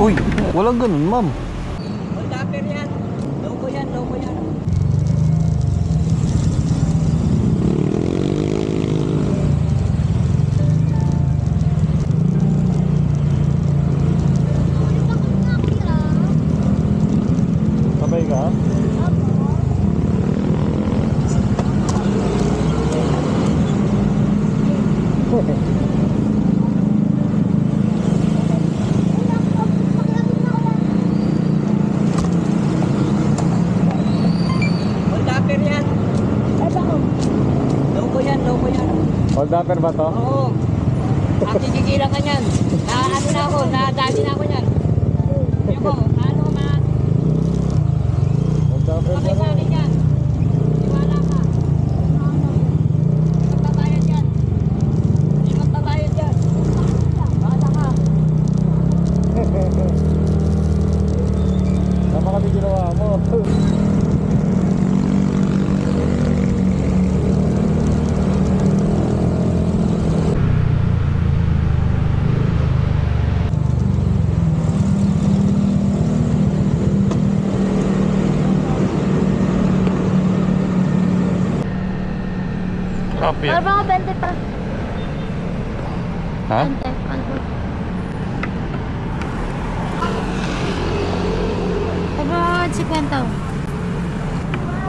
Uy, walang ganun, ma'am. Hold upper yan. Logo yan, logo yan. Sabay ka? Hold upper yan. Logo yan, logo yan. Hold upper ba to? Oo. Ang kikikilang ka niyan. Na ano na ako, nadali na ako niyan. Yung ko, ano ma... Hold upper ba Pakay sa to? akin yan. Iwala ka. Hindi magbabayad yan. Hindi magbabayad yan. Bala ka. Tama kami ginawa mo. Copy. Para bang 20 pa. Ha? 20. Para 50.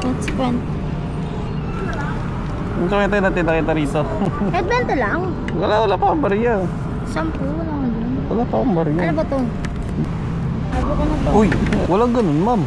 50. Ang kamay tayo natin nakita rito. Kahit 20 lang. Wala pa akong bariya. 10 lang yun. Wala pa akong bariya. Ano ba to? Ano ko na to? Uy, walang ganun, ma'am.